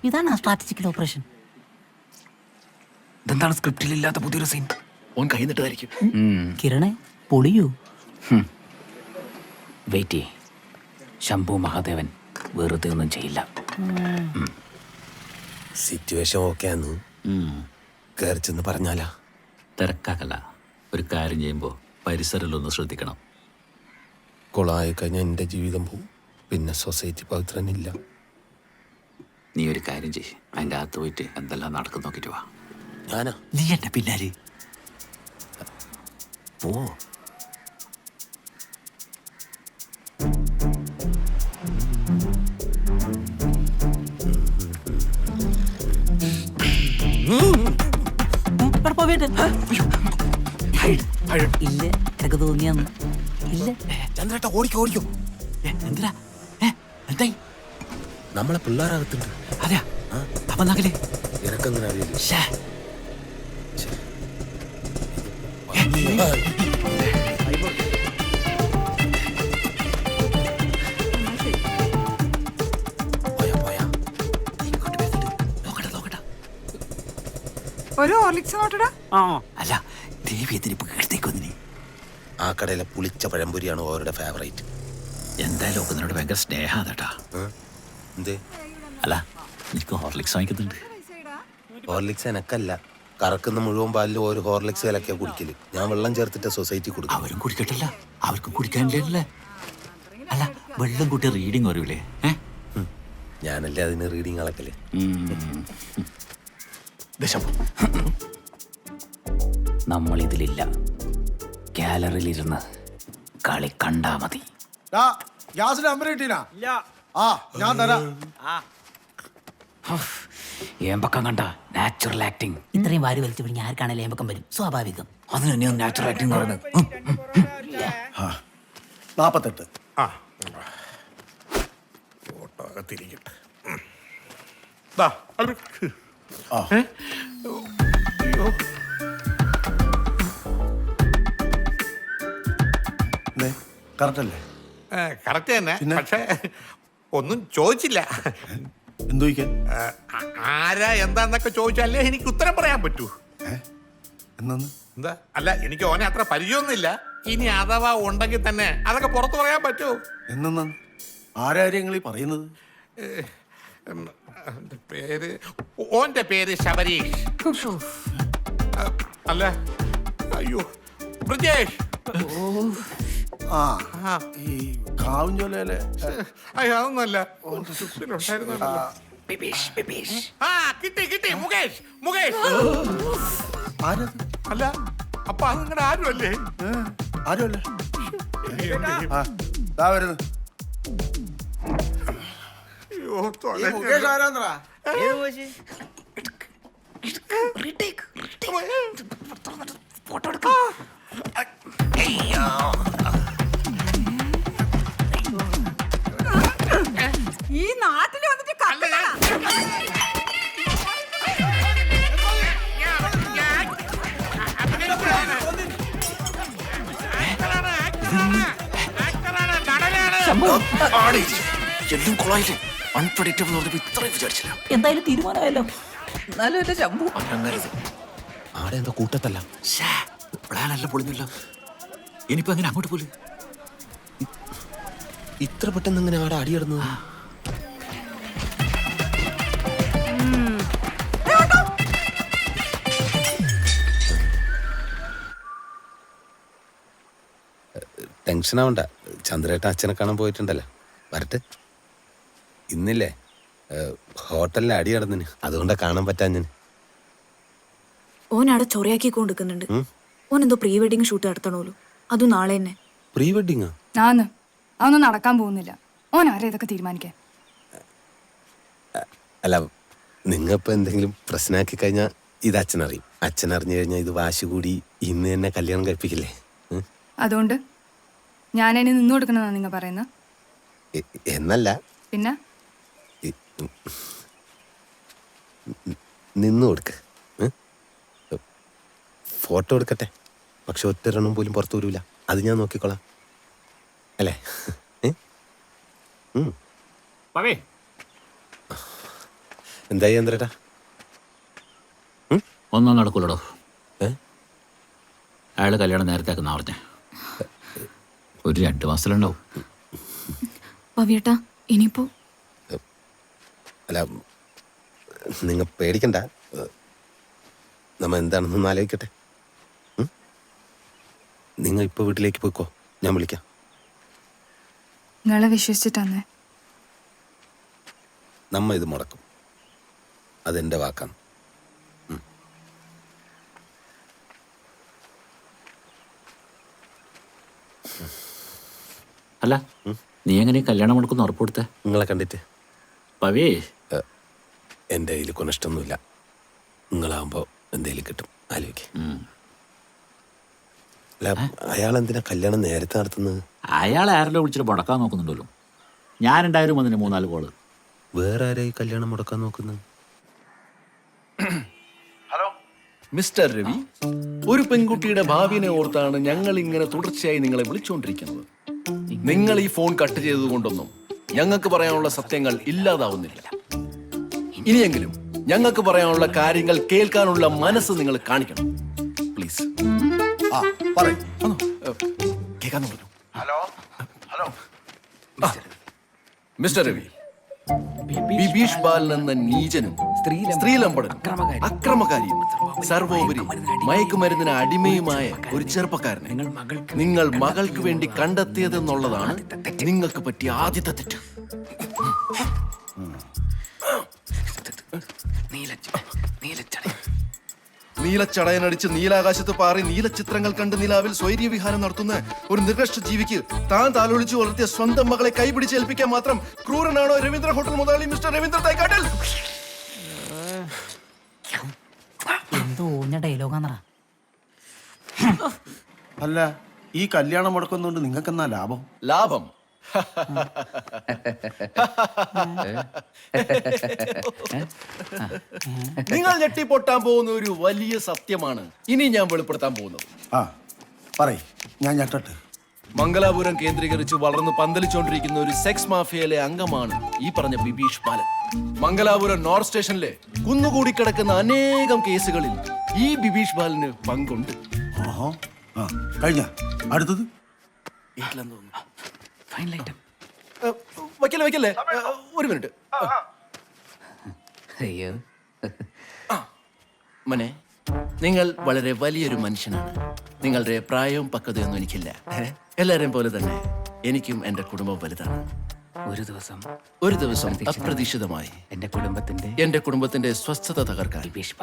ഇതാണ് strategical operation. ഇതെന്താണ് സ്ക്രിപ്റ്റിലില്ലാത്ത പുതിയൊരു സീൻ? ഓൻ കൈന്നിട്ടതായിരിക്കും. കിരണേ പൊളിയൂ. വെയിറ്റ് ചെയ്യ്. ശംഭു മഹാദേവൻ വെറുതെ ഒന്നും ചെയ്യില്ല. സിറ്റുവേഷൻ ഓക്കെയാന്ന് കയറി ചെന്ന് പറഞ്ഞാലാ? തിരക്കാക്കല്ല. ഒരു കാര്യം ചെയ്യുമ്പോൾ പരിസരമൊന്ന് ശ്രദ്ധിക്കണം. കൊളായി കഴിഞ്ഞാൽ എൻ്റെ ജീവിതം പോവും. പിന്നെ സൊസൈറ്റി പവിത്രനില്ല. നീ ഒരു കാര്യം ചെയ്യ്, അതിൻ്റെ അകത്ത് പോയിട്ട് എന്തെല്ലാം നടക്കും നോക്കിയിട്ട് വാ. ഞാനാ? നീ എന്നെ പിന്നാലെ പോ. ഇല്ല എനിക്ക് തോന്നിയാന്ന്. ഇല്ല ചന്ദ്രേട്ടാ ഓടിക്കോ ഓടിക്കോ. എന്തിനാ? എന്തായി? നമ്മളെ പിള്ളേരകത്തുണ്ട്. അതെയാ? അപ്പൊ നകലേ എനക്കങ്ങനെ അറിയില്ല. ഒരു ഹോർലിക്സ് നോട്ടടാ. അല്ല ദേവി എന്തിനു വീഴ്ത്തേക്കൊന്നിനി? ആ കടയിലെ പുളിച്ച പഴംപൊരിയാണ് ഓരുടെ ഫേവറേറ്റ്. എന്തായാലും ഒന്നിനോട് ഭയങ്കര സ്നേഹം കേട്ടാ. എന്തേ? അല്ല എനിക്ക് ഹോർലിക്സ് വാങ്ങിക്കുന്നുണ്ട്. ഹോർലിക്സ് എനക്കല്ല, കറക്കുന്ന മുഴുവൻ പാലിൽ ഒരു ഹോർലിക്സ് വിലക്കാ കുടിക്കല്. ഞാൻ വെള്ളം ചേർത്തിട്ട് സൊസൈറ്റി കൊടുക്കും. അവരും കുടിക്കട്ടല്ല, അവർക്കും കുടിക്കാനില്ലേ? അല്ല വെള്ളം കൂട്ടി റീഡിങ് വരൂലേ? ഞാനല്ലേ അതിന് റീഡിങ് അളക്കല്. നമ്മളിതിലില്ല. ഗാലറിയിലിരുന്ന് കളി കണ്ടാ മതി. ഏമ്പക്കം കണ്ട നാച്ചുറൽ ആക്ടിങ്. ഇത്രയും വാരി വലിച്ചു പിടിഞ്ഞ ആർക്കാണേലും ഏമ്പക്കം വരും, സ്വാഭാവികം. അതിന് തന്നെയാണ് നാച്ചുറൽ ആക്ടിങ് പറയുന്നത്. 48. തിരിക്കട്ടെ. കറക്റ്റ് അല്ലേ? കറക്റ്റ് തന്നെ, പക്ഷേ ഒന്നും ചോദിച്ചില്ല. എന്തു ചോദിക്കാൻ? ആരാ എന്താന്നൊക്കെ ചോദിച്ചാലേ എനിക്ക് ഉത്തരം പറയാൻ പറ്റൂ. എന്നാന്ന്? എന്താ? അല്ല എനിക്ക് ഓനെ അത്ര പരിചയമൊന്നുമില്ല. ഇനി അഥവാ ഉണ്ടെങ്കിൽ തന്നെ അതൊക്കെ പുറത്ത് പറയാൻ പറ്റുമോ? എന്നാന്ന്? ആരാര്യങ്ങളീ പറയുന്നത്? പേര് ഓന്റെ പേര് ശബരീഷ്. അല്ല അയ്യോ ബ്രിജേഷ്. ആ ഈ കാവുംചോലയിലെ. അയ്യോ അതൊന്നുമല്ല. ആ കിട്ടി കിട്ടി, മുകേഷ്. മുകേഷ് അല്ല അപ്പൊ അത് നിങ്ങളുടെ ആരും അല്ലേ? ആരുമല്ലേ? വരുന്നു. ഈ നാട്ടിൽ വന്നിട്ട് എല്ലാം കൊള്ളായില്ലേ? അൺപ്രഡിക്റ്റബിൾ ഇത്രയും വിചാരിച്ചില്ല. എന്തായാലും തീരുമാനമായല്ലോ. എന്നാലും എന്റെ ശംഭു ആടെ എന്താ കൂട്ടത്തല്ല. പ്ലാനല്ല പൊളിഞ്ഞല്ലോ. ഇനിയിപ്പോ അങ്ങനെ അങ്ങോട്ട് പോലും ഇത്ര പെട്ടെന്ന് ഇങ്ങനെ ആടെ അടിയിടുന്നത്? ടെൻഷൻ ആവണ്ട. ചന്ദ്രേട്ട അച്ഛനെ കാണാൻ പോയിട്ടുണ്ടല്ലോ. വരട്ടെ. ഇന്നില്ലേ ഹോട്ടലിൽ അടി നടന്നിന്, അതുകൊണ്ടാ കാണാൻ പറ്റാൻ. ഞാൻ ഓനവിടെ ചൊറയാക്കി കൊണ്ടിരിക്കുന്നുണ്ട്. ഓൻ എന്തോ പ്രീ വെഡിങ് ഷൂട്ട് നടത്തണോലോ, അതും നാളെ തന്നെ. പ്രീ വെഡിങ്ങാ? അതൊന്നും നടക്കാൻ പോകുന്നില്ല. ഓൻ ആരാ ഇതൊക്കെ തീരുമാനിക്കാൻ? അല്ല, നിങ്ങപ്പോ എന്തെങ്കിലും പ്രശ്നമാക്കി കഴിഞ്ഞാൽ ഇത് അച്ഛനറിയും. അച്ഛൻ അറിഞ്ഞു കഴിഞ്ഞാൽ ഇത് വാശി കൂടി ഇന്ന് തന്നെ കല്യാണം കഴിപ്പിക്കില്ലേ? അതുകൊണ്ട് ഞാനതിന് നിന്നു കൊടുക്കണമെന്നാ നിങ്ങൾ പറയുന്ന? എന്നല്ല, പിന്നെ നിന്നു കൊടുക്ക. ഫോട്ടോ എടുക്കട്ടെ, പക്ഷെ ഒറ്റൊരെണ്ണം പോലും പുറത്തു വരൂല. അത് ഞാൻ നോക്കിക്കോളാം, അല്ലേ? എന്തായി ചന്ദ്രേട്ടാ? ഒന്നും നടക്കൂലടോ. ഏ? അയാൾ കല്യാണം നേരത്തെ ആക്കുന്ന പറഞ്ഞേ. ഒരു 2 മാസത്തിലുണ്ടാവും. പവിയേട്ടാ ഇനിയിപ്പോ അല്ല, നിങ്ങൾ പേടിക്കണ്ട. നമ്മ എന്താണെന്നൊന്ന് ആലോചിക്കട്ടെ. നിങ്ങൾ ഇപ്പോൾ വീട്ടിലേക്ക് പോയിക്കോ, ഞാൻ വിളിക്കാം. നിങ്ങളെ വിശ്വസിച്ചിട്ടാന്നേ. നമ്മ ഇത് മുടക്കും, അതെൻ്റെ വാക്കാണ്. അല്ല, നീ എങ്ങനെ കല്യാണം മുടക്കുന്ന ഉറപ്പ് കൊടുത്തേ? നിങ്ങളെ കണ്ടിട്ട് പവി, എൻ്റെ കയ്യിൽ കൊനഷ്ടൊന്നുമില്ല. നിങ്ങളാകുമ്പോൾ എന്തെങ്കിലും കിട്ടും, ആലോചിക്കുക. അല്ല, അയാൾ എന്തിനാ കല്യാണം നേരത്തെ നടത്തുന്നത്? അയാൾ ആരെല്ലാം വിളിച്ചിട്ട് മുടക്കാൻ നോക്കുന്നുണ്ടല്ലോ. ഞാനുണ്ടായാലും അതിന് 3-4 കോള്. വേറെ ആരായി കല്യാണം മുടക്കാൻ നോക്കുന്നത്? മിസ്റ്റർ രവി, ഒരു പെൺകുട്ടിയുടെ ഭാവിയെ ഓർത്താണ് ഞങ്ങൾ ഇങ്ങനെ തുടർച്ചയായി നിങ്ങളെ വിളിച്ചുകൊണ്ടിരിക്കുന്നത്. നിങ്ങൾ ഈ ഫോൺ കട്ട് ചെയ്തതുകൊണ്ടൊന്നും ഞങ്ങൾക്ക് പറയാനുള്ള സത്യങ്ങൾ ഇല്ലാതാവുന്നില്ല. ഇനിയെങ്കിലും ഞങ്ങൾക്ക് പറയാനുള്ള കാര്യങ്ങൾ കേൾക്കാനുള്ള മനസ്സ് നിങ്ങൾ കാണിക്കണം, പ്ലീസ്. ആ പറയും. കേൾക്കാന്ന് പറഞ്ഞു. മിസ്റ്റർ രവി, ബിബീഷ് ബാലൻ എന്ന നീചനും സ്ത്രീലമ്പടനും അക്രമകാരിയും സർവോപരി മയക്കുമരുന്നിന് അടിമയുമായ ഒരു ചെറുപ്പക്കാരനെ നിങ്ങൾ മകൾക്ക് വേണ്ടി കണ്ടെത്തിയതെന്നുള്ളതാണ് നിങ്ങൾക്ക് പറ്റിയ ആദ്യത്തെ തെറ്റ്. നീലച്ചടയനടിച്ച് നീലാകാശത്ത് പാറി നീലചിത്രങ്ങൾ കണ്ട് നിലാവിൽ സ്വൈര്യവിഹാരം നടത്തുന്ന ഒരു നികൃഷ്ട ജീവിക്ക് താൻ താലോലിച്ച് വളർത്തിയ സ്വന്തം മകളെ കൈപിടിച്ചേൽപ്പിക്കാൻ മാത്രം ക്രൂരനാണോ രവീന്ദ്ര ഹോട്ടൽ മുതലാളി മിസ്റ്റർ രവീന്ദ്ര തൈക്കാട്ടിൽ? എന്തോ ഊഞ്ഞ ഡയലോഗാന്നറ. അല്ല, ഈ കല്യാണം മുടക്കുന്നതുകൊണ്ട് നിങ്ങൾക്ക് എന്നാ ലാഭം? ലാഭം നിങ്ങൾ ഞെട്ടിപ്പൊട്ടാൻ പോകുന്ന ഒരു വലിയ സത്യമാണ് ഇനി ഞാൻ വെളിപ്പെടുത്താൻ പോകുന്നത്. ആ പറയ്, ഞാൻ ഞെട്ടട്ടെ. മംഗലാപുരം കേന്ദ്രീകരിച്ച് വളർന്ന് പന്തലിച്ചുകൊണ്ടിരിക്കുന്ന ഒരു സെക്സ് മാഫിയയിലെ അംഗമാണ് ഈ പറഞ്ഞ ബിബീഷ് ബാലൻ. മംഗലാപുരം നോർത്ത് സ്റ്റേഷനിലെ കുന്നുകൂടി കിടക്കുന്ന അനേകം കേസുകളിൽ ഈ ബിബീഷ് ബാലന് പങ്കുണ്ട്. ആഹാ. ആ കഴിഞ്ഞ അടുത്തത് വയ്ക്കല്ലേ വയ്ക്കല്ലേ, ഒരു മിനിറ്റ്. അയ്യോ, മനെ, നിങ്ങൾ വളരെ വലിയൊരു മനുഷ്യനാണ്. നിങ്ങളുടെ പ്രായവും പക്വതയൊന്നും എനിക്കില്ല. എല്ലാരെയും പോലെ തന്നെ എനിക്കും എന്റെ കുടുംബം വലുതാണ്. ഒരു ദിവസം അപ്രതീക്ഷിതമായി എന്റെ കുടുംബത്തിന്റെ സ്വസ്ഥത തകർക്കാൻ ബിബീഷ്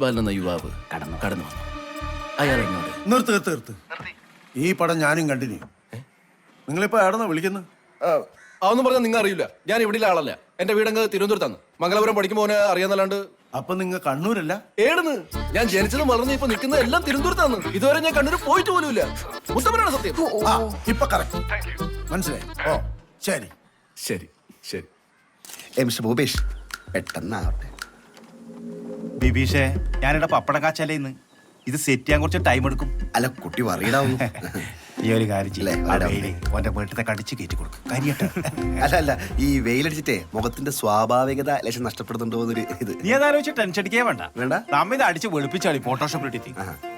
ബാലൻ എന്ന യുവാവ് കടന്നു വന്നു. അയാൾ എന്നോട് നിർത്ത്. ഈ പടം ഞാനും കണ്ടിന്യൂ. നിങ്ങളിപ്പോ എവിടെന്നാ വിളിക്കുന്നത്? അതൊന്നും പറഞ്ഞാൽ നിങ്ങൾ അറിയില്ല. ഞാൻ ഇവിടെ ആളല്ല. എന്റെ വീടങ്ങ് തിരുവനന്തപുരത്താണ്. മംഗലാപുരം പഠിക്കുമ്പോൾ അറിയാന്നല്ലാണ്ട്. അപ്പൊ നിങ്ങ കണ്ണൂരല്ല? ഏടുന്ന് ഞാൻ ജനിച്ചതും വളർന്ന് ഇപ്പൊ നിൽക്കുന്നത് എല്ലാം തിരുവനന്തപുരത്താണ്. ഇതുവരെ ഞാൻ കണ്ണൂർ പോയിട്ട് പോലുമില്ല. മുത്തപ്പനാണ് സത്യം. ഇപ്പൊ കറക്റ്റ് മനസ്സിലായി. ഓ ശരി ശരി ശരി. മിസ്റ്റർ ഭൂപേഷ്, പെട്ടെന്നാവട്ടെ. ബിബീഷേ, ഞാനിവിടെ പപ്പടം കാച്ചാലേന്ന്. ഇത് സെറ്റ് ചെയ്യാൻ കുറച്ച് ടൈം എടുക്കും. അല്ല, കുട്ടി വറീടാവും. ഈ ഒരു കാര്യം ചെയ്യേ, ഓന്റെ വീട്ടിലെ കടിച്ച് കയറ്റി കൊടുക്കും. കരിയട്ടെ. അല്ല, ഈ വെയിലടിച്ചിട്ടേ മുഖത്തിന്റെ സ്വാഭാവികത ലക്ഷം നഷ്ടപ്പെടുന്നുണ്ടോ എന്നൊരു ഇത്. നീ അതാലോചിച്ച് ടെൻഷൻ അടിക്കേ വേണ്ട. നമ്മ ഇത് അടിച്ച് വെളുപ്പിച്ചാളി ഫോട്ടോഷോപ്പ് ഇട്ടിട്ട്.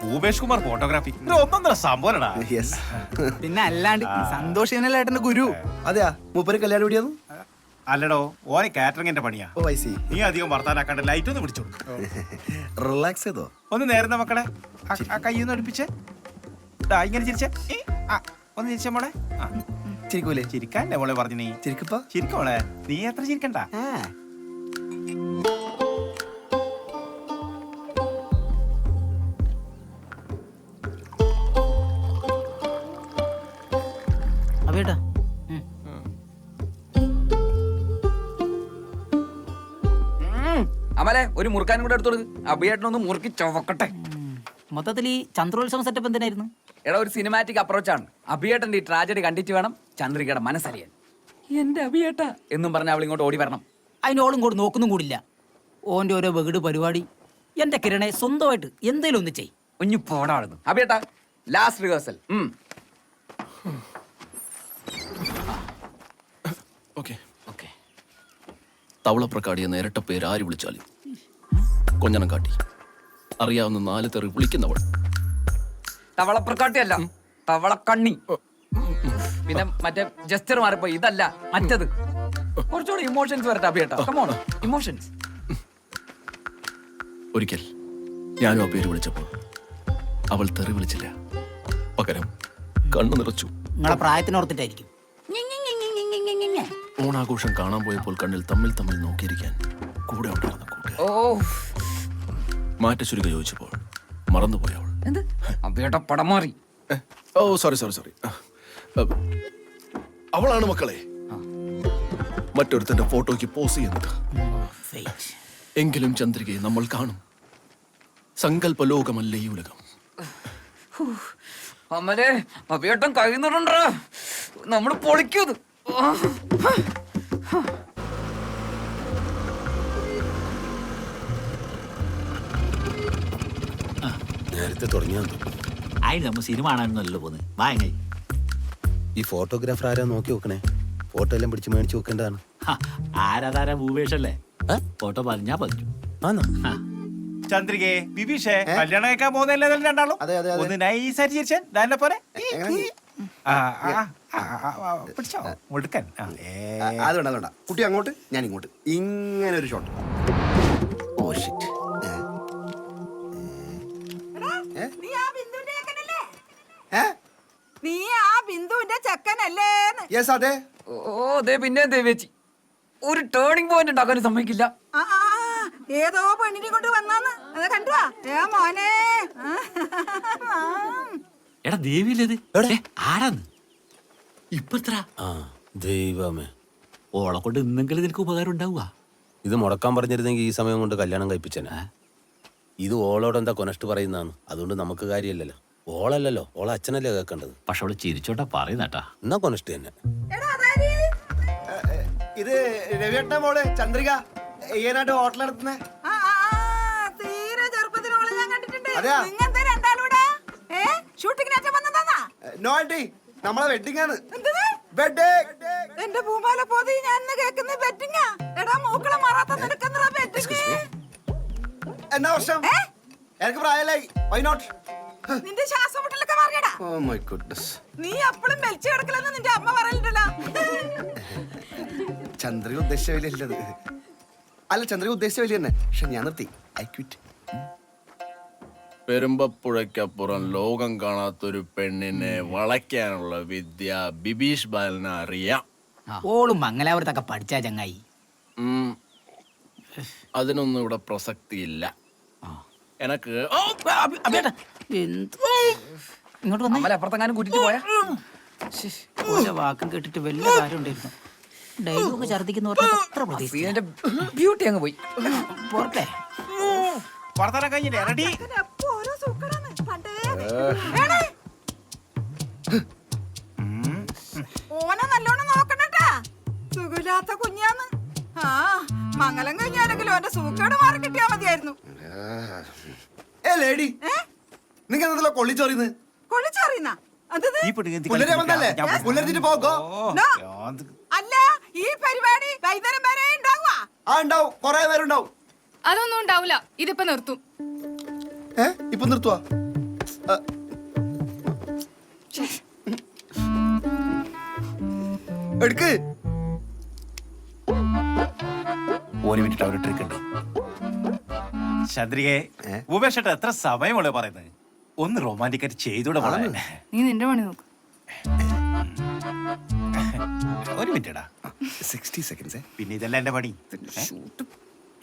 ഭൂപേഷ് കുമാർ ഫോട്ടോഗ്രാഫി ഒന്നൊന്നര സംഭവനടാ. പിന്നെ അല്ലാണ്ട് സന്തോഷേട്ടന്റെ ഗുരു. അതെയാ, മൂപ്പര് കല്യാണം എവിടെയാന്നു? അല്ലടോ, ഓനെ കാറ്ററിംഗിന്റെ പണിയാ. ഓ ഐ സി. നീ അധികം വർത്താനാക്കാണ്ട് ലൈറ്റ് ഒന്ന് പിടിച്ചു. റിലാക്സ് ചെയ്തോ? ഒന്ന് നേരുന്ന മക്കളെ, ആ കയ്യൊന്ന് അടുപ്പിച്ചേ. ഇങ്ങനെ ചിരിച്ചേ. ഒന്ന് ചിരിച്ച മോളെ. ചിരിക്കൂലേ? ചിരിക്കാല്ലേ മോളെ പറഞ്ഞു. നീ ചിരിക്കപ്പോ ചിരിക്കോളെ. നീ എത്ര ചിരിക്കണ്ട. അവേട്ടാ അമലെ ഒരു മുറുക്കാനും കൂടെ എടുത്തോളൂ. അഭിയേട്ടനൊന്ന് മുറുക്കി ചവക്കട്ടെ. മൊത്തത്തിൽ ഈ ചന്ദ്രോത്സവം സെറ്റപ്പ് എന്തിനായിരുന്നു? എടാ, ഒരു സിനിമാറ്റിക് അപ്രോച്ചാണ്. അഭിയേട്ടന്റെ ഈ ട്രാജഡി കണ്ടിട്ട് വേണം ചന്ദ്രികയുടെ മനസ്സറിയാൻ. എന്റെ അഭിയേട്ട എന്നും പറഞ്ഞ അവൾ ഇങ്ങോട്ട് ഓടി വരണം. അതിനോളും കൂടി നോക്കുന്നും കൂടില്ല. ഓന്റെ ഓരോ വെകിട് പരിപാടി. എന്റെ കിരണെ സ്വന്തമായിട്ട് എന്തേലും ഒന്ന് ചെയ്. ഒഞ്ഞു പോടാടുന്നു. അഭിയേട്ട ലാസ്റ്റ് റിഹേഴ്സൽ. ഓക്കെ. തവളപ്രക്കാടി എന്ന ഇരട്ട പേര് ആര് വിളിച്ചാലും കൊഞ്ഞനം കാട്ടി അറിയാവുന്ന 4 തെറി വിളിക്കുന്നവൾ. തവളപ്രക്കാട്ടിയല്ല, തവളക്കണ്ണി. പിന്നെ മറ്റേ ജസ്റ്റർ മാറിപ്പോയി, ഇതല്ല മറ്റത്. കുറച്ചുകൂടി ഇമോഷൻസ് വരട്ടെ അഭിയേട്ടാ. Come on, emotions. ഒരിക്കൽ ഞാനും ആ പേര് വിളിച്ചപ്പോൾ അവൾ തെറി വിളിച്ചില്ല, പകരം കണ്ണു നിറച്ചു. നിങ്ങളെ പ്രായത്തിനോർത്തിട്ടായിരിക്കും. ഓണാഘോഷം കാണാൻ പോയപ്പോൾ കണ്ണിൽ തമ്മിൽ തമ്മിൽ നോക്കിയിരിക്കാൻ കൂടെ ഉണ്ടായിരുന്ന കൂട്ടുകാർ മാറ്റച്ചുരുക ചോദിച്ചപ്പോൾ മറന്നുപോയി അവൾ. എന്ത് അഭിയേട്ട പടം മാറി. ഓ സോറി സോറി സോറി. അവളാണ് മക്കളെ മറ്റൊരുത്തന്റെ ഫോട്ടോയ്ക്ക് പോസ് ചെയ്യുന്നത്. എങ്കിലും ചന്ദ്രികയെ നമ്മൾ കാണും. സങ്കല്പലോകമല്ല ഈ ഉലകം. അമ്മരെ അഭിയേട്ടൻ കഴിയുന്നുണ്ടോ? നമ്മൾ പൊളിക്കുന്നത്. നേരത്തെ തുടങ്ങിയാന്ന് തോന്നുന്നു. അതിന് നമ്മൾ സിനിമ കാണാനൊന്നല്ലോ പോകുന്നത്. വാങ്ങായി ഈ ഫോട്ടോഗ്രാഫർ ആരാ നോക്കി നോക്കണേ? ഫോട്ടോ എല്ലാം പിടിച്ച് മേടിച്ച് വെക്കേണ്ടതാണ്. ആരാധാര ഭൂപേഷല്ലേ? ഫോട്ടോ പറഞ്ഞാ പതിക്കും. ആന്നോ? ചന്ദ്രികേ, ബിബീഷേ, കല്യാണം കഴിക്കാൻ പോകുന്നല്ലേ രണ്ടാളും? ഒന്ന് നൈസായിട്ട് ചിരിച്ചാൻ ദാനെ പോലെ പിടിച്ചോ മുടുക്കൻ. അതുകൊണ്ട് അതുകൊണ്ടാ കുട്ടി അങ്ങോട്ട്, ഞാൻ ഇങ്ങോട്ട്, ഇങ്ങനെ ഒരു ഷോട്ട്. Oh shit. നീ ആ ബിന്ദുവിന്റെ ചെക്കനല്ലേന്ന്? യെസ്, അതെ. ഓ അതെ. പിന്നെ ദേവേച്ചി ഒരു ടേണിംഗ് പോയിന്റ് ഉണ്ടാക്കാനും സമ്മതിക്കില്ല. ഏതോ പെണ്ണിനെ കൊണ്ട് വന്നാന്ന് അത് കണ്ടുവാ. മോനെ എടാ ദേവിയില്ലത് ആരാന്ന് ഇപ്പത്ര? ആ ദൈവമേ, ഓളെ കൊണ്ട് ഇന്നെങ്കിലും നിനക്ക് ഉപകാരം ഉണ്ടാവുക. ഇത് മുടക്കാൻ പറഞ്ഞിരുന്നെങ്കിൽ ഈ സമയം കൊണ്ട് കല്യാണം കഴിപ്പിച്ചനെ. ഇത് ഓളോട് എന്താ കൊനഷ്ട് പറയുന്നതാണ്. അതുകൊണ്ട് നമുക്ക് കാര്യമില്ലല്ലോ. ഓളല്ലല്ലോ, ഓളെ അച്ഛനല്ലേ കേൾക്കേണ്ടത്. പക്ഷെ അവള് ചിരിച്ചോട്ടാ പറയുന്നേട്ടാ. എന്നാ കൊനഷ്ട് തന്നെ. ഇത് രവിയേട്ടന്റെ മോള് ചന്ദ്രിക ഏനായിട്ട് ഹോട്ടൽ നടത്തുന്നേ. തീരെ ചെറുപ്പത്തിനോളെ ഞാൻ കണ്ടിട്ടുണ്ട്. അതെയാ? നിങ്ങെന്താ രണ്ടാളൂടെ ഷൂട്ടിങ്ങിനേറ്റം വന്നതാ? നോ ആന്റി, നമ്മളെ വെഡിങ് ആണ്. എന്റെ പൂമാല പോതി ഞാൻ കേൾക്കുന്ന ബെറ്റിങ്ങാ. എടാ മൂക്കളെ മാറാത്ത നിനക്കെന്താ ബെറ്റിങ്? എന്നാ വർഷം എനിക്ക് പ്രായമായി. Why not? നിന്റെ ശ്വാസം മുട്ടലൊക്കെ മാറിയടാ. Oh my goodness. നീ അപ്പളും മെലിച്ചു കിടക്കലെന്ന് നിന്റെ അമ്മ പറയലുണ്ടല്ലോ. ചന്ദ്രിക ഉദ്ദേശിച്ച വലിയല്ലത്. അല്ല, ചന്ദ്രിക ഉദ്ദേശിച്ച വലിയ തന്നെ. പക്ഷെ ഞാൻ നിർത്തി. I quit. പെരുമ്പപ്പുഴയ്ക്കപ്പുറം ലോകം കാണാത്തൊരു പെണ്ണിനെ വളയ്ക്കാനുള്ള വിദ്യ ബിബീഷ് ബാലന് അറിയാം. ഓളും മംഗലാപുരത്തൊക്കെ പഠിച്ചാ ചങ്ങായി. അതിനൊന്നും ഇവിടെ പ്രസക്തിയില്ല. എനക്ക് ഇങ്ങോട്ട് വന്നേ. അമ്മല അപ്പുറത്തെങ്ങാനും കൂട്ടിട്ട് പോയാ ഓന്റെ വാക്കും കേട്ടിട്ട് വലിയ കാര്യം ഉണ്ടായിരുന്നു. ഡയലോഗ് ഛർദിക്കുന്നവർക്ക് അത്ര പ്രതീക്ഷ. ബ്യൂട്ടി അങ്ങ് പോയി. പോട്ടെ. വർത്തമാനം കഴിഞ്ഞില്ലേ? റെഡി? ഓരോ സൂക്കടാണ് പണ്ടേ. ഓനെ നല്ലോണം നോക്കണട്ടാ. സുഖമില്ലാത്ത കുഞ്ഞാന്ന്. മംഗലം കഴിഞ്ഞാലെങ്കിലും ഓന്റെ സൂക്കേട് മാറി കിട്ടിയാ മതിയായിരുന്നു. ഏ ലേഡി, നിങ്ങൾ എന്നല്ലോ കൊള്ളിച്ചോറിന്ന്? കൊള്ളിച്ചോറിയുന്ന അല്ല, ഈ പരിപാടി വൈകുന്നേരം വരെ ഉണ്ടാവുക. ഉണ്ടാവും, കൊറേ പേരുണ്ടാവും. അതൊന്നും ഉണ്ടാവില്ല. ഇതിപ്പോ നിർത്തും. ഇപ്പൊ നിർത്തുവാ? എടുക്ക്. ഒരു മിനിറ്റ്, ഒരു ട്രിക്ക് ഉണ്ട്. ചന്ദ്രികയെ, ഭൂപേഷേട്ട എത്ര സമയമുള്ള പറയുന്നത്? ഒന്ന് റൊമാൻറ്റിക്കായിട്ട് ചെയ്തൂടെ? നീ നിന്റെ പണി നോക്ക്. ഒരു മിനിറ്റടാ. 60 seconds. പിന്നെ ഇതെല്ലാം എന്റെ പണി.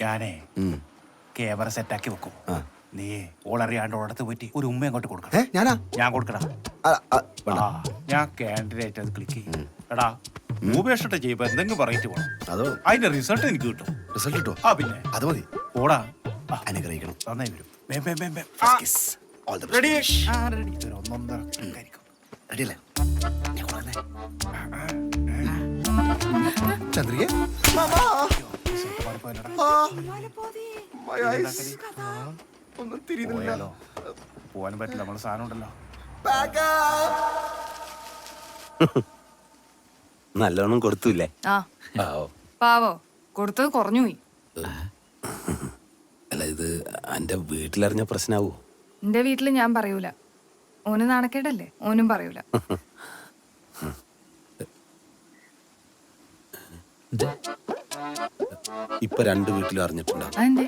ഞാനേ ക്യാമറ സെറ്റാക്കി വെക്കും. നീ ഓളറിയാണ്ട് ഓടത്ത് പോയിട്ട് ഒരു ഉമ്മ അങ്ങോട്ട് കൊടുക്കണം. ഞാനാ? ഞാൻ കൊടുക്കണം. ഞാൻ കാൻഡിഡേറ്റ് അത് ക്ലിക്ക് ചെയ്യും. എടാ ഭൂപേഷേട്ട ചെയ്യുമ്പോ എന്തെങ്കിലും പറയിട്ട് പോകണം. അതോ അതിന്റെ റിസൾട്ട് എനിക്ക് കിട്ടും. റിസൾട്ട് കിട്ടോ? ആ പിന്നെ അത് മതി. ഓടാ അനുഗ്രഹിക്കണം. നന്നായി വരും. റെഡി? ഒന്നൊന്നര ക്ലിക്കായിരിക്കും. റെഡിയല്ലേ? ചന്ദ്രിക ഒന്നും തിരിയുന്നില്ലല്ലോ. പോവാനും പറ്റില്ല, നമ്മള് സാധനം ഉണ്ടല്ലോ. നല്ലോണം കൊടുത്തൂല്ലേ? പാവോ കൊടുത്തത് കുറഞ്ഞുപോയി. അല്ല ഇത് എൻ്റെ വീട്ടിലറിഞ്ഞ പ്രശ്നമാവോ? എന്റെ വീട്ടിൽ ഞാൻ പറയൂല. ഓന് നാണക്കേടല്ലേ, ഓനും പറയൂല. ഇപ്പൊ രണ്ട് വീട്ടിലും അറിഞ്ഞിട്ടുണ്ടാവും. അതെന്തേ?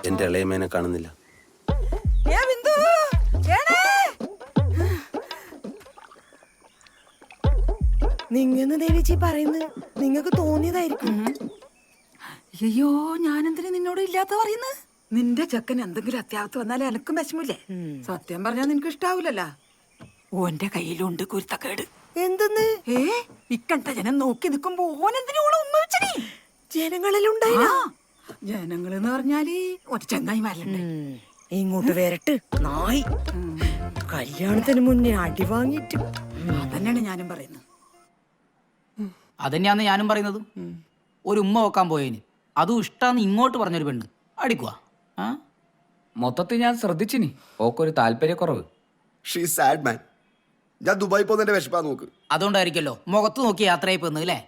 എന്റെ ഇളയമേനെ കാണുന്നില്ല. നിങ്ങന്ന് ദേവിച്ചി പറയുന്നത് നിങ്ങക്ക് തോന്നിയതായിരിക്കും. അയ്യോ ഞാനെന്തിനാ നിന്നോട് ഇല്ലാത്ത പറയുന്നത്? നിന്റെ ചെക്കൻ എന്തെങ്കിലും അത്യാവശ്യം വന്നാലേ എനക്കും വിഷമില്ലേ? സത്യം പറഞ്ഞാൽ നിനക്ക് ഇഷ്ടാവൂലല്ലോ. ഓന്റെ കയ്യിലുണ്ട് കുരുത്തക്കേട്. എന്തെന്ന്? ഇക്കണ്ട ജനം നോക്കി നിൽക്കുമ്പോ ഓനെന്തിനോളം ഉമ്മ വെച്ചടി? ജനങ്ങളിലുണ്ടായില്ല. ജനങ്ങളെന്ന് പറഞ്ഞാല് ഒരു ചങ്ങായിമാരുണ്ട്. ഇങ്ങോട്ട് വരട്ട് നായി. കല്യാണത്തിന് മുന്നേ അടി വാങ്ങിട്ട്. അതന്നെയാണ് ഞാനും പറയുന്നത്. അതന്നെയാന്ന് ഞാനും പറയുന്നത്. ഒരു ഉമ്മ വെക്കാൻ പോയേന് അതും ഇഷ്ടാന്ന് ഇങ്ങോട്ട് പറഞ്ഞൊരു പെണ്ണ് അടിക്കുക. മൊത്തത്തിൽ ഞാൻ ശ്രദ്ധിച്ചിനി ഓക്കൊരു താല്പര്യക്കുറവ്. ഞാൻ ദുബായി പോകുന്നതിന്റെ വിശപ്പാ നോക്ക്. അതുകൊണ്ടായിരിക്കല്ലോ മുഖത്ത് നോക്കി യാത്രയായി പോന്ന് അല്ലേ?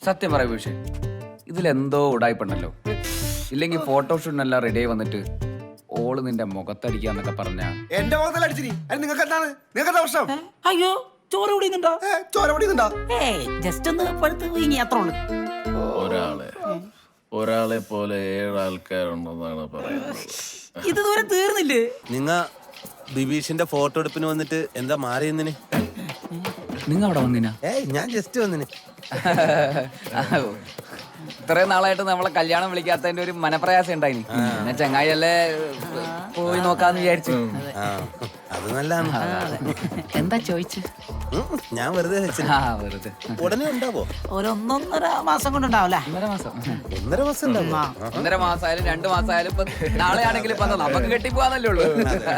സത്യം പറയൂ പക്ഷേ ഇതിലെന്തോ ഉടായിപ്പുണ്ടല്ലോ. ഇല്ലെങ്കിൽ ഫോട്ടോഷൂട്ടിനെല്ലാം റെഡി ആയി വന്നിട്ട് ഓള് നിന്റെ മുഖത്തടിക്കാന്നൊക്കെ പറഞ്ഞ എന്റെ മുഖത്തല്ല അടിച്ചിനി. നിങ്ങൾക്ക് എന്താണ്? നിങ്ങൾക്ക് എന്താ പ്രശ്നം? അയ്യോ ചോര കുടിക്കുന്നുണ്ടോ? ചോര പൊടിയുന്നുണ്ടോ? ജസ്റ്റ് ഒന്ന് പഴുത്ത് വീങ്ങി അത്ര ഉള്ളു. ഒരാളെ പോലെ 7 ആൾക്കാരുണ്ടെന്നാണ് പറയുന്നത്. ഇതുവരെ തീർന്നില്ലേ? നിങ്ങ ബിബീഷിന്റെ ഫോട്ടോ എടുപ്പിന് വന്നിട്ട് എന്താ മാറിയെന്നിന്? നിങ്ങ അവിടെ വന്നിനാ? ഞാൻ ജസ്റ്റ് വന്നിന്. ഇത്രയും നാളായിട്ട് നമ്മളെ കല്യാണം വിളിക്കാത്തതിന്റെ ഒരു മനപ്രയാസം ഉണ്ടായിനി. പിന്നെ ചങ്ങായിയല്ലേ പോയി നോക്കാന്ന് വിചാരിച്ചു. അത് നല്ലതാണ്. എന്താ ചോദിച്ചു? ഞാൻ വെറുതെ വെറുതെ. ഉടനെ ഉണ്ടാവോ? ഒരു 1.5 മാസം കൊണ്ടുണ്ടാവല്ലേ? 1.5 മാസം. 1.5 മാസം ഉണ്ടാവും. 1.5 മാസമായാലും 2 മാസമായാലും ഇപ്പൊ നാളെ ആണെങ്കിലും ഇപ്പൊ നമുക്ക് കെട്ടിപ്പോവാന്നല്ലേ ഉള്ളൂ.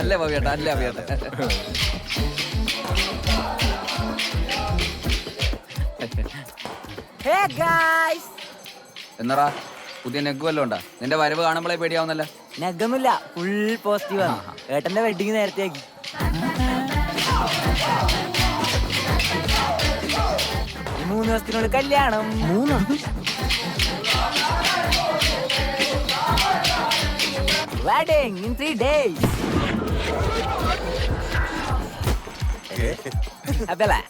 അല്ലേ ഭവിയേട്ടാ? അല്ലേ ഭവിയേട്ടാ? എന്നറാ പുതിയ നെഗ് വല്ലതും ഉണ്ടാ? നിന്റെ വരവ് കാണുമ്പോഴേ പേടിയാവുന്നല്ല. നെഗൊന്നുമില്ല, ഫുൾ പോസിറ്റീവ് ആണ്. ഏട്ടന്റെ വെഡിങ് നേരത്തെ ആക്കി. 3 ദിവസത്തിനുള്ളിൽ കല്യാണം. 3 വെഡിങ് ഇൻ 3 days. അതല്ലേ?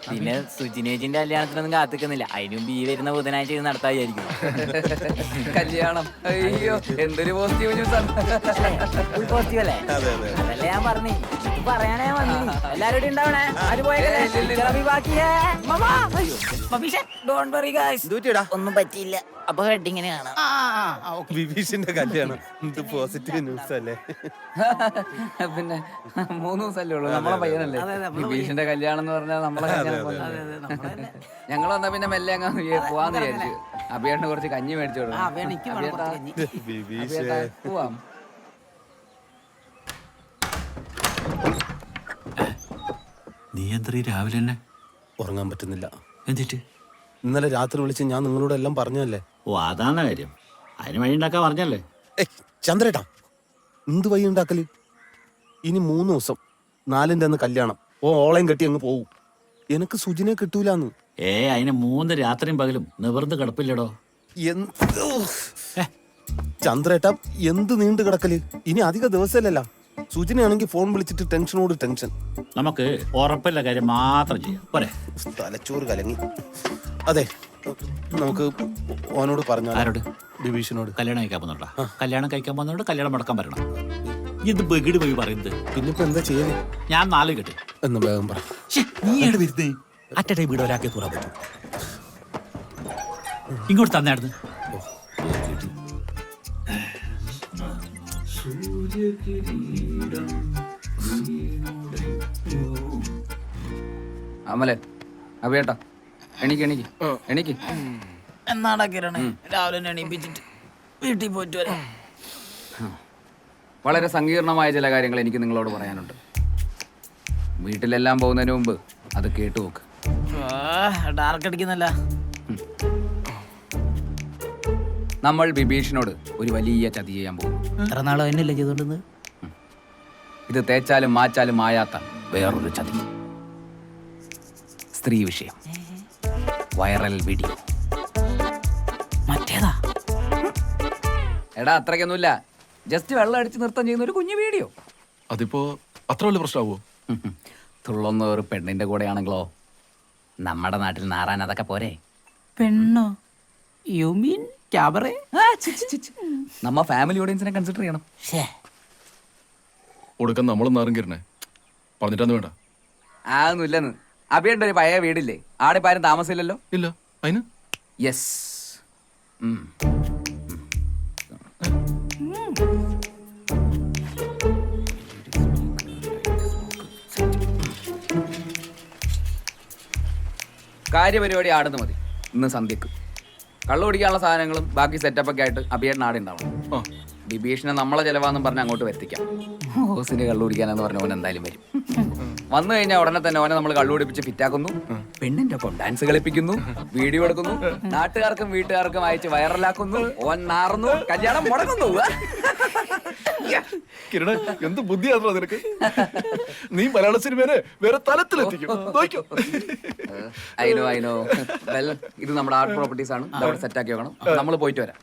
പിന്നെ സുജിനേജിന്റെ കല്യാണത്തിനൊന്നും കാത്തിക്കുന്നില്ല. അതിനും ഈ വരുന്ന ബുധനാഴ്ച ഇത് നടത്താൻ വിചാരിക്കും. കല്യാണം അയ്യോ എന്തൊരു പോസിറ്റീവ് ന്യൂസ് ആണ്. ഫുൾ പോസിറ്റീവ് അല്ലേ? അതല്ലേ ഞാൻ പറഞ്ഞു. പറയാനേ വന്നു. എല്ലാരും ഉണ്ടാവണേ. ഒന്നും പറ്റിയില്ല. അപ്പൊ ഹെഡിങ്ങനെ കാണാം. ബിബീഷിന്റെ കല്യാണം എന്ത് പോസിറ്റീവ് ന്യൂസ് അല്ലേ? പിന്നെ 3 ദിവസമല്ലേ ഉള്ളൂ. നമ്മളെ പയ്യനല്ലേ ബിബീഷിന്റെ കല്യാണം എന്ന് പറഞ്ഞാൽ നമ്മളെ കല്യാണം. ഞങ്ങൾ വന്നാ പിന്നെ മെല്ലെ അങ്ങ് പോവാന്ന് വിചാരിച്ചു. അഭിയേട്ടന് കുറച്ച് കഞ്ഞി മേടിച്ചു കൊടുക്കും. പോവാം. നീ എന്താ രാവിലെ തന്നെ ഉറങ്ങാൻ പറ്റുന്നില്ല. എന്നിട്ട് ഇന്നലെ രാത്രി വിളിച്ച് ഞാൻ നിങ്ങളോട് എല്ലാം പറഞ്ഞല്ലേ? ഓ അതാണ് കാര്യം. അതിന് വഴി ഉണ്ടാക്കാൻ പറഞ്ഞല്ലേ? ചന്ദ്രേട്ടാ എന്ത് വഴി ഉണ്ടാക്കല്? ഇനി 3 ദിവസം 4ന്റെ അന്ന് കല്യാണം. ഓളയും കെട്ടി അങ്ങ് പോവും. എനക്ക് സുജിനെ കിട്ടൂലെന്ന്. അതിന് 3 രാത്രിയും പകലും നിവർന്ന് കിടപ്പില്ലടോ. ചന്ദ്രേട്ടാ എന്ത് നീണ്ടു കിടക്കല്? ഇനി അധിക ദിവസമല്ലല്ലോ. സുജിനാണെങ്കിൽ ഫോൺ വിളിച്ചിട്ട് ടെൻഷനോട് ടെൻഷൻ. നമുക്ക് ഉറപ്പില്ല കാര്യം മാത്രം ചെയ്യാം പോരെ? തലച്ചോറ് കലങ്ങി. അതെ നമുക്ക് ഓനോട് പറഞ്ഞു. ആരോട്? ബിബീഷിനോട്. കല്യാണം കഴിക്കാൻ പോകുന്നുണ്ടോ? കല്യാണം കഴിക്കാൻ പോകുന്നോട് കല്യാണം മുടക്കാൻ പറയണം. ഇത് ബഗിഡ് പോയി പറയുന്നത്. പിന്നെ ഇപ്പൊ എന്താ ചെയ്യുന്നത്? ഞാൻ 4 കെട്ട് എന്ന് വേഗം പറ. നീയാണ് വരുന്നേ. അറ്റേ വീട് ഒരാൾക്ക് തൂറാൻ പറ്റും. ഇങ്ങോട്ട് തന്നായിരുന്നു. അമലെ അഭിയേട്ടാ എണീക്ക് എണീക്ക് എണീക്ക്. എന്നാടാ കിരണേ രാവിലെ എണീപ്പിച്ചിട്ട് വീട്ടിൽ പോയിട്ട് വരാം. വളരെ സങ്കീർണമായ ചില കാര്യങ്ങൾ എനിക്ക് നിങ്ങളോട് പറയാനുണ്ട്. വീട്ടിലെല്ലാം പോകുന്നതിന് മുമ്പ് അത് കേട്ടു നോക്ക്. ഡാർക്ക് അടിക്കുന്നല്ല. നമ്മൾ ബിബീഷിനോട് ഒരു വലിയ ചതി ചെയ്യാൻ പോകും. എത്ര നാളോ എന്നല്ലേ ചെയ്തോണ്ടെന്ന്? ഇത് തേച്ചാലും മാച്ചാലും മായാത്ത വേറൊരു ചതി. സ്ത്രീ വിഷയം, വൈറൽ വീഡിയോ. മറ്റേതാ? എടാ അത്രയ്ക്കൊന്നുമില്ല, ജസ്റ്റ് വെള്ളം അടിച്ച് നൃത്തം ചെയ്യുന്ന ഒരു കുഞ്ഞു വീഡിയോ. അതിപ്പോ അത്ര വലിയ പ്രശ്നമാവോ? തുള്ളുന്ന ഒരു പെണ്ണിന്റെ കൂടെയാണെങ്കിലോ? നമ്മുടെ നാട്ടിൽ നാറാൻ അതൊക്കെ പോരെ. പെണ്ണോ? You mean cabaret? നമ്മ ഫാമിലി ഓഡിയൻസിനെ കൺസിഡർ ചെയ്യണം. കൊടുക്കാൻ നമ്മളും നാറും കയറണേ, പറഞ്ഞിട്ടാന്ന് വേണ്ട. അതൊന്നുമില്ലെന്ന്. അഭിയുടെ ഒരു പഴയ വീടില്ലേ, ആടെ ഇപ്പം ആരും താമസമില്ലല്ലോ? ഇല്ല. അതിന് യെസ്. കാര്യപരിപാടി ആടുന്ന് മതി. ഇന്ന് സന്ധ്യക്ക് കള്ളു കുടിക്കാനുള്ള സാധനങ്ങളും ബാക്കി സെറ്റപ്പൊക്കെ ആയിട്ട് അഭിയേട്ടൻ ആടെ ഉണ്ടാവണം. ബിബീഷിനെ നമ്മളെ ചെലവാന്നും പറഞ്ഞ് അങ്ങോട്ട് വരുത്തിക്കാം. ഹോസിന് കള്ളു കുടിക്കാനെന്ന് പറഞ്ഞ ഓൻ എന്തായാലും വരും. വന്നു കഴിഞ്ഞാൽ ഉടനെ തന്നെ ഓനെ നമ്മൾ കള്ളു കുടിപ്പിച്ച് ഫിറ്റാക്കുന്നു, പെണ്ണിന്റെ ഒപ്പം ഡാൻസ് കളിപ്പിക്കുന്നു, വീഡിയോ എടുക്കുന്നു, നാട്ടുകാർക്കും വീട്ടുകാർക്കും അയച്ച് വൈറലാക്കുന്നു, ഓൻ നാറുന്നു, കല്യാണം മുടങ്ങുന്നു. കിരണ, എന്ത് ബുദ്ധിയാണോ നിനക്ക്? നീ മലയാള സിനിമേനെ വേറെ തലത്തിലെത്തിക്കും. അയിനോ വെൽ, ഇത് നമ്മുടെ ആർട്ട് പ്രോപ്പർട്ടീസ് ആണ്. അവിടെ സെറ്റ് ആക്കി വെക്കണം. നമ്മൾ പോയിട്ട് വരാം.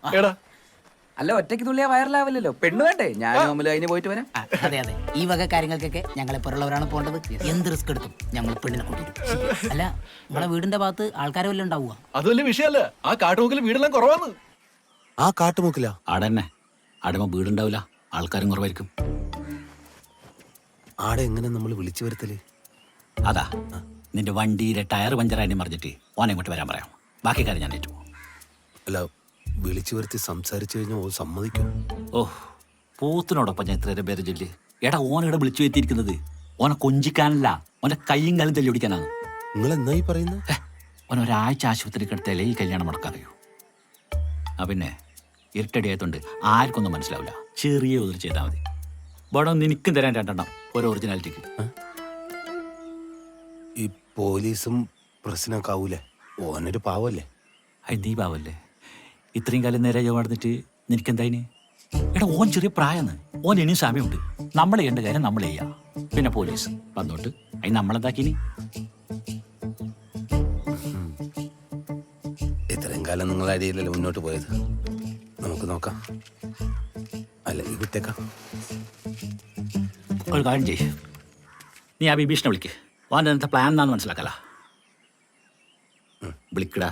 അല്ല, ഒറ്റയ്ക്ക് തുള്ളിയാ വൈറലാവില്ലല്ലോ. പെണ്ണ് വേണ്ടേ? ഞാനും നമ്മൾ അതിന് പോയിട്ട് വരാം. അതെ അതെ, ഈ വക കാര്യങ്ങൾക്കൊക്കെ ഞങ്ങളെ പോലുള്ളവരാണ് പോകേണ്ടത്. എന്ത് റിസ്ക് എടുത്തും ഞങ്ങൾ പെണ്ണിനെ കൊണ്ടുവരും. അല്ല, നമ്മളെ വീടിന്റെ ഭാഗത്ത് ആൾക്കാരെ വല്ലതും ഉണ്ടാവുക? അത് വലിയ വിഷയമല്ല. ആ കാട്ടുമുക്കിൽ വീടെല്ലാം കുറവാണ്. ആ കാട്ടുമുക്കില ആടെന്നെ ആടുമ്പോ വീടുണ്ടാവില്ല, ആൾക്കാരും കുറവായിരിക്കും. ആടെ എങ്ങനെ നമ്മൾ വിളിച്ചു വരുത്തല്? അതാ, നിന്റെ വണ്ടിയിലെ ടയർ പഞ്ചറായി മറിഞ്ഞിട്ട് ഓനെ ഇങ്ങോട്ട് വരാൻ പറയാം. ബാക്കി കാര്യം ഞാൻ ഏറ്റു. അല്ല, വിളിച്ചു വരുത്തി സംസാരിച്ചു കഴിഞ്ഞാൽ ഓ സമ്മതിക്കും? പോത്തിനോടൊപ്പം ഞാൻ ഇത്രയേറെ പേര് ചൊല്ലി. എടാ, ഓനിവിടെ വിളിച്ചു വരുത്തിയിരിക്കുന്നത് ഓനെ കൊഞ്ചിക്കാനല്ല, ഓന്റെ കൈയും കാലും തല്ലി പിടിക്കാനാണ്. നിങ്ങൾ എന്നായി പറയുന്നത്? ഓൻ ഒരാഴ്ച ആശുപത്രി കിടത്താലേ ഈ കല്യാണം മുടക്കാറിയോ. പിന്നെ ഇരുട്ടടിയായതുകൊണ്ട് ആർക്കൊന്നും മനസ്സിലാവില്ല. ചെറിയ ഒതിർ ചെയ്താൽ മതി. ഇവിടെ നിനക്കും തരാൻ 2 ഒരു ഒറിജിനാലിറ്റിക്ക്. ഈ പോലീസും പ്രശ്നമൊക്കെ ആവൂലേ? ഓനൊരു പാവല്ലേ? അത് നീ പാവല്ലേ? ഇത്രയും കാലം നേരെ നടന്നിട്ട് നിനക്കെന്തായിന്? എടാ, ഓൻ ചെറിയ പ്രായമാണ്. ഓൻ ഇനിയും സമയമുണ്ട്. നമ്മൾ ചെയ്യേണ്ട കാര്യം നമ്മൾ ചെയ്യാം. പിന്നെ പോലീസ് വന്നോട്ട് അതിന് നമ്മളെന്താക്കിനി? ഇത്രയും കാലം നിങ്ങൾ അടിയിലല്ലേ മുന്നോട്ട് പോയത്. നമുക്ക് നോക്കാം. അല്ല, ഈ വിട്ടേക്കാം. ഒരു കാര്യം ചെയ്യ്, നീ ആ ബിബീഷിനെ വിളിക്ക്. ഓൻ്റെ എന്താ പ്ലാൻ എന്നാന്ന് മനസ്സിലാക്കല. വിളിക്കടാ.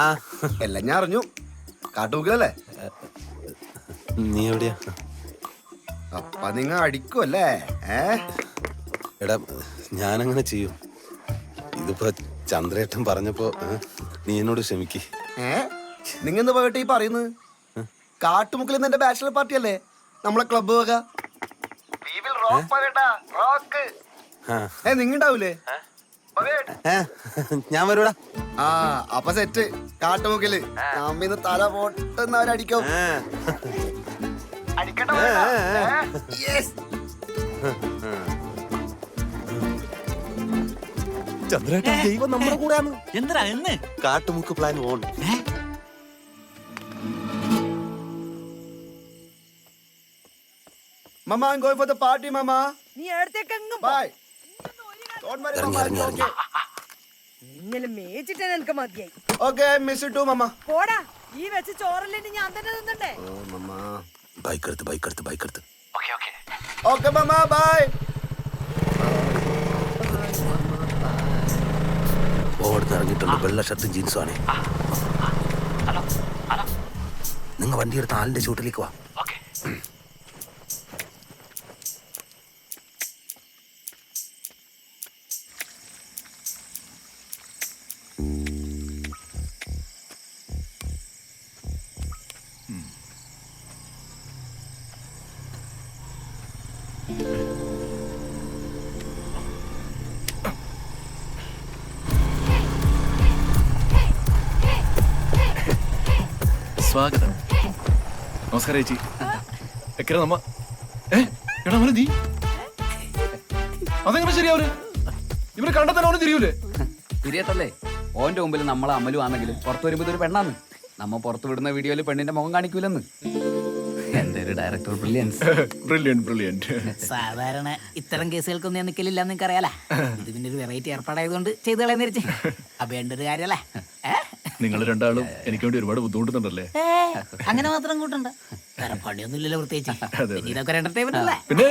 ആ, എല്ലാം ഞാൻ അറിഞ്ഞു. കാട്ടുമുക്കിലല്ലേ? നീ എവിടെയാ? അപ്പ നിങ്ങ അടിക്കുമല്ലേ? എടാ, ഞാനങ്ങനെ ചെയ്യും. ഇതിപ്പോ ചന്ദ്രേട്ടൻ പറഞ്ഞപ്പോ നീ എന്നോട് ക്ഷമിക്ക്. നിങ്ങ എന്ത് പോയിട്ട് ഈ പറയുന്നത്? കാട്ടുമുക്കിൽ നിന്ന് എന്റെ ബാച്ചിലർ പാർട്ടി അല്ലേ, നമ്മളെ ക്ലബ് വക. നിങ്ങണ്ടാവൂലേ? ഞാൻ വരൂടാ. ആ, അപ്പൊ സെറ്റ്. കാട്ടുമുക്കില് നമ്മിന്ന് തല പൊട്ടുന്നവരടിക്കും. ചന്ദ്രേട്ടൻ ദൈവം നമ്മുടെ കൂടെയാണ്. എന്തിനാ എന്ന്? Kattumukku plan on. Mama, I'm going for the party, Mama. നീ എടുത്തേക്കെങ്ങും Bye. ഇന്നലെ മേച്ചിട്ട് എനിക്ക് മതിയായി. Okay, I miss you too, Mama. പോടാ, ഈ വെച്ച് ചോറല്ലേ ഞാൻ തന്നെ നിന്നണ്ടേ? Oh, Mama. ബൈക്ക് എടുത്ത്. Okay, Mama, bye. ഓടുന്ന് ഇറങ്ങിയിട്ടുണ്ട്. വെള്ള ഷർട്ടും ജീൻസും ആണേ. നിങ്ങൾ വണ്ടി എടുത്ത് ആളിന്റെ ചൂട്ടിലേക്ക് വാ. സ്വാഗതം. നമസ്കാരം ചേച്ചി. എക്കര നമ്മ എടാ മോനെ, നീ അതെങ്ങനെ ശരിയാവൂലേ? ഇവര് കണ്ടാൽ തന്നെ അവന് തിരിയൂലേ? തിരിയത്തല്ലേ? ഓന്റെ മുമ്പിൽ നമ്മളെ അമലു ആണെങ്കിലും പുറത്തു വരുമ്പോ ഇതൊരു പെണ്ണാന്ന്. നമ്മ പുറത്തു വിടുന്ന വീഡിയോയിൽ പെണ്ണിന്റെ മുഖം കാണിക്കൂലെന്ന്. എന്റെ ഒരു ഡയറക്ടർ ബ്രില്യൻസ്. ബ്രില്യന്റ് സാധാരണ ഇത്തരം കേസുകൾക്കൊന്നും ഞാൻ നിൽക്കലില്ല നിങ്ങൾക്ക് അറിയാലേ. ഇത് പിന്നെ ഒരു വെറൈറ്റി ഏർപ്പാടായതുകൊണ്ട് ചെയ്തു കളയുന്നിരിച്ച് അഭേണ്ട ഒരു കാര്യല്ലേ. നിങ്ങൾ രണ്ടാളും എനിക്ക് വേണ്ടി ഒരുപാട് ബുദ്ധിമുട്ടുന്നുണ്ടല്ലേ? അങ്ങനെ മാത്രം കൂട്ടണ്ട, വേറെ പണിയൊന്നും ഇല്ലല്ലോ പ്രത്യേകിച്ച്. പിന്നെ ഇതൊക്കെ ഒരു എന്റർടൈൻമെന്റ് അല്ലേ. പിന്നെ